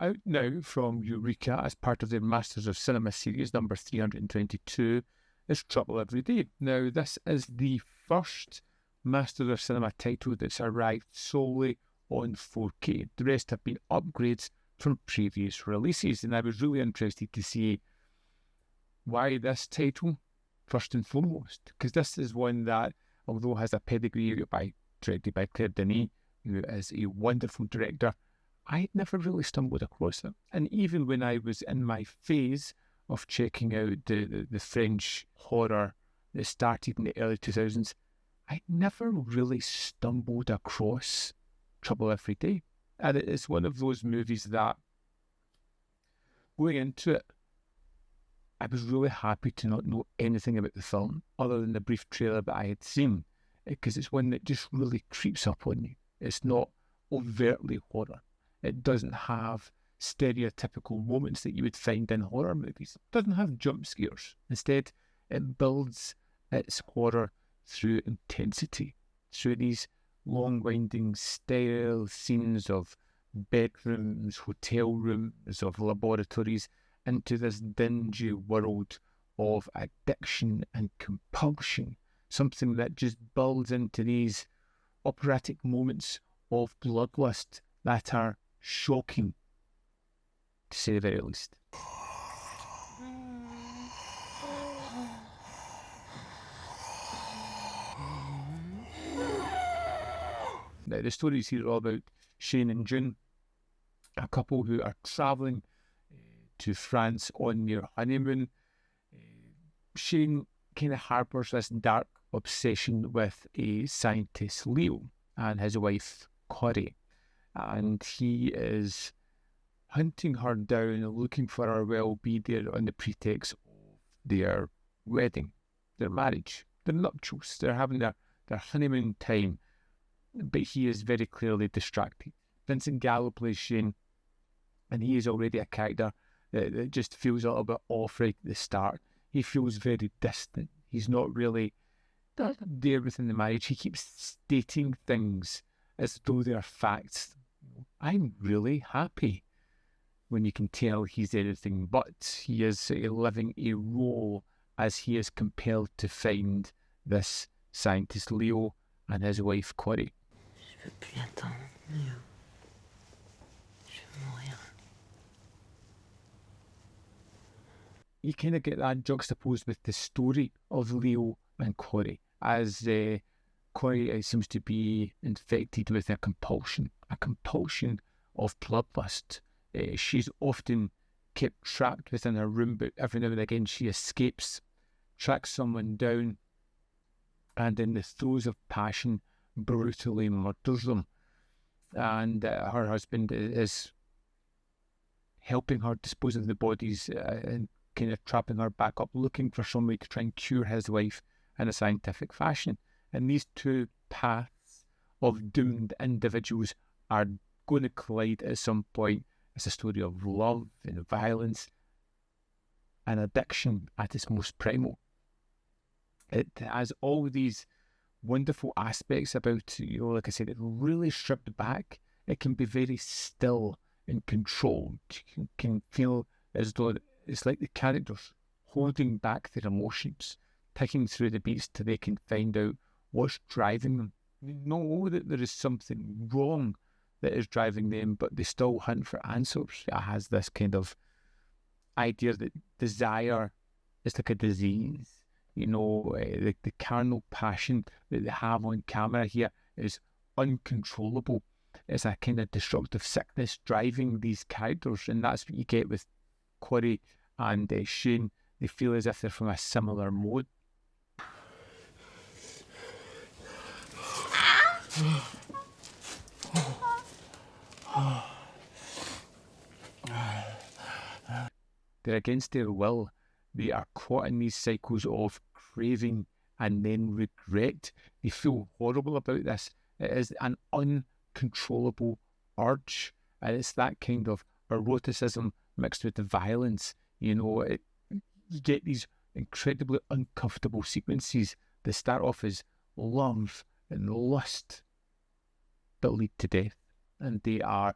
Out now from Eureka as part of their Masters of Cinema series, number 322, is Trouble Every Day. Now, this is the first Masters of Cinema title that's arrived solely on 4K. The rest have been upgrades from previous releases, and I was really interested to see why this title, first and foremost, because this is one that, although has a pedigree directed by Claire Denis, who is a wonderful director, I never really stumbled across it. And even when I was in my phase of checking out the French horror that started in the early 2000s, I never really stumbled across Trouble Every Day. And it's one of those movies that, going into it, I was really happy to not know anything about the film other than the brief trailer that I had seen, because it's one that just really creeps up on you. It's not overtly horror. It doesn't have stereotypical moments that you would find in horror movies. It doesn't have jump scares. Instead, it builds its horror through intensity, through these long winding sterile scenes of bedrooms, hotel rooms, of laboratories, into this dingy world of addiction and compulsion, something that just builds into these operatic moments of bloodlust that are shocking, to say the very least. Now, the stories here are all about Shane and June, a couple who are travelling to France on their honeymoon. Shane kind of harbours this dark obsession with a scientist, Leo, and his wife, Corey. And he is hunting her down and looking for her well-be there on the pretext of their wedding, their marriage, their nuptials. They're having their honeymoon time, but he is very clearly distracted. Vincent Gallo plays Shane, and he is already a character that just feels a little bit off right at the start. He feels very distant. He's not really there within the marriage. He keeps stating things as though they are facts. I'm really happy, when you can tell he's anything but. He is living a role as he is compelled to find this scientist Leo and his wife Corey. Je peux plus attendre, Leo. Je veux mourir. You kind of get that juxtaposed with the story of Leo and Corey, as Corey seems to be infected with a compulsion of bloodlust. She's often kept trapped within her room, but every now and again she escapes, tracks someone down, and in the throes of passion, brutally murders them. And her husband is helping her dispose of the bodies and kind of trapping her back up, looking for some way to try and cure his wife in a scientific fashion. And these two paths of doomed individuals are going to collide at some point. It's a story of love and violence and addiction at its most primal. It has all these wonderful aspects about, like I said, it's really stripped back. It can be very still and controlled. You can feel as though it's like the characters holding back their emotions, picking through the beats till they can find out what's driving them. They know that there is something wrong that is driving them, but they still hunt for answers. It has this kind of idea that desire is like a disease. The carnal passion that they have on camera here is uncontrollable. It's a kind of destructive sickness driving these characters, and that's what you get with Corey and Shane. They feel as if they're from a similar mode. They're against their will. They are caught in these cycles of craving and then regret. They feel horrible about this. It is an uncontrollable urge, and it's that kind of eroticism mixed with the violence. You get these incredibly uncomfortable sequences that start off as love and lust but lead to death, and they are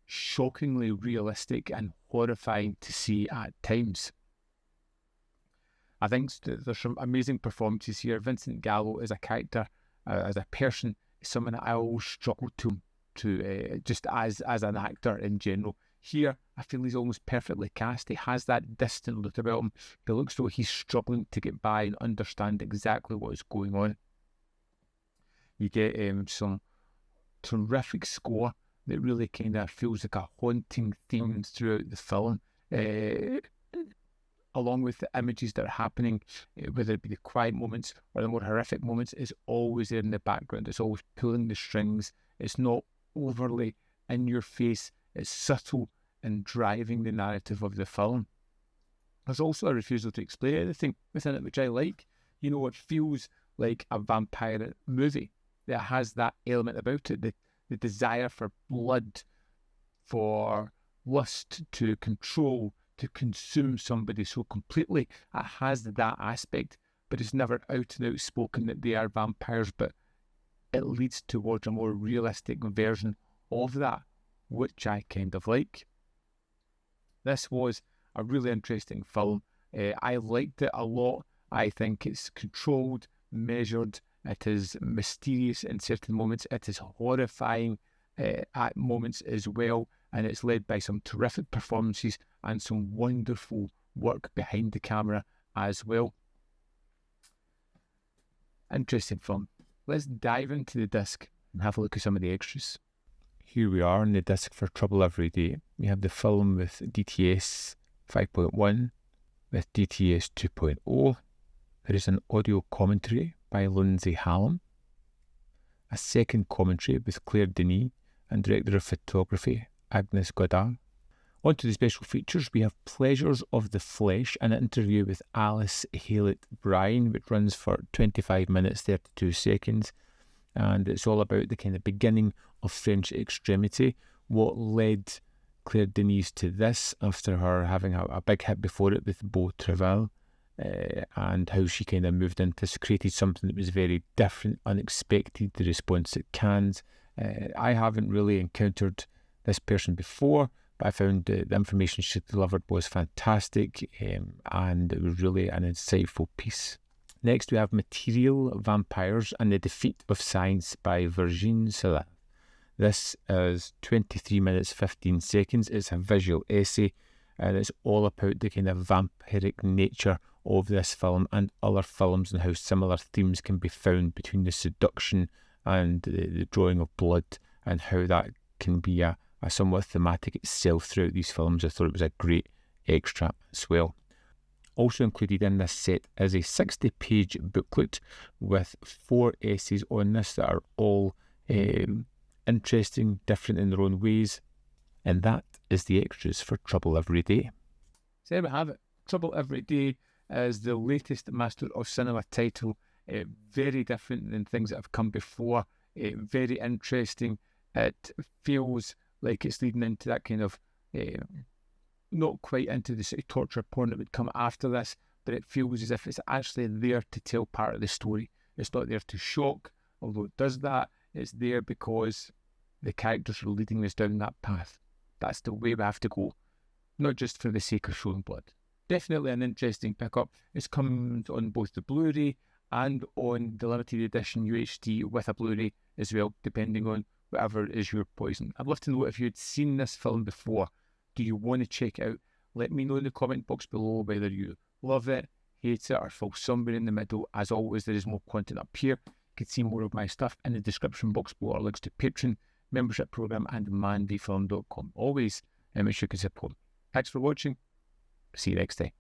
shockingly realistic and horrifying to see at times. I think there's some amazing performances here. Vincent Gallo as a character, as a person, is someone that I always struggle to just as an actor in general. Here, I feel he's almost perfectly cast. He has that distant look about him. He looks though he's struggling to get by and understand exactly what is going on. You get some terrific score that really kind of feels like a haunting theme throughout the film, along with the images that are happening, whether it be the quiet moments or the more horrific moments, is always there in the background. It's always pulling the strings. It's not overly in your face. It's subtle and driving the narrative of the film. There's also a refusal to explain anything within it, which I like. You know, it feels like a vampire movie that has that element about it, the desire for blood, for lust to control, to consume somebody so completely. It has that aspect, but it's never out and out spoken that they are vampires, but it leads towards a more realistic version of that, which I kind of like. This was a really interesting film. I liked it a lot. I think it's controlled, measured. It is mysterious in certain moments. It is horrifying at moments as well. And it's led by some terrific performances and some wonderful work behind the camera as well. Interesting film. Let's dive into the disc and have a look at some of the extras. Here we are on the disc for Trouble Every Day. We have the film with DTS 5.1, with DTS 2.0. There is an audio commentary by Lindsay Hallam, a second commentary with Claire Denis and director of photography Agnes Godin. On to the special features, we have Pleasures of the Flesh, an interview with Alice Haylett-Bryan, which runs for 25 minutes, 32 seconds. And it's all about the kind of beginning of French extremity, what led Claire Denis to this after her having a big hit before it with Beau Travail, and how she kind of moved into this, created something that was very different, unexpected, the response at Cannes. I haven't really encountered this person before, but I found the information she delivered was fantastic, and it was really an insightful piece. Next we have Material, Vampires and the Defeat of Science by Virginie Salat. This is 23 minutes 15 seconds. It's a visual essay, and it's all about the kind of vampiric nature of this film and other films, and how similar themes can be found between the seduction and the drawing of blood, and how that can be a somewhat thematic itself throughout these films. I thought it was a great extra as well. Also included in this set is a 60-page booklet with 4 essays on this that are all interesting, different in their own ways. And that is the extras for Trouble Every Day. So there we have it. Trouble Every Day is the latest Master of Cinema title. Very different than things that have come before. Very interesting. It feels like it's leading into that kind of... not quite into the sort of torture porn that would come after this, but it feels as if it's actually there to tell part of the story. It's not there to shock, although it does that. It's there because the characters are leading us down that path. That's the way we have to go, not just for the sake of showing blood. Definitely an interesting pickup. It's come on both the Blu-ray and on the limited edition UHD with a Blu-ray as well, depending on whatever is your poison. I'd love to know if you'd seen this film before. Do you want to check it out? Let me know in the comment box below whether you love it, hate it, or fall somewhere in the middle. As always, there is more content up here. You can see more of my stuff in the description box below, or links to Patreon, membership program, and mandyfilm.com. Always make sure you can support. Thanks for watching. See you next time.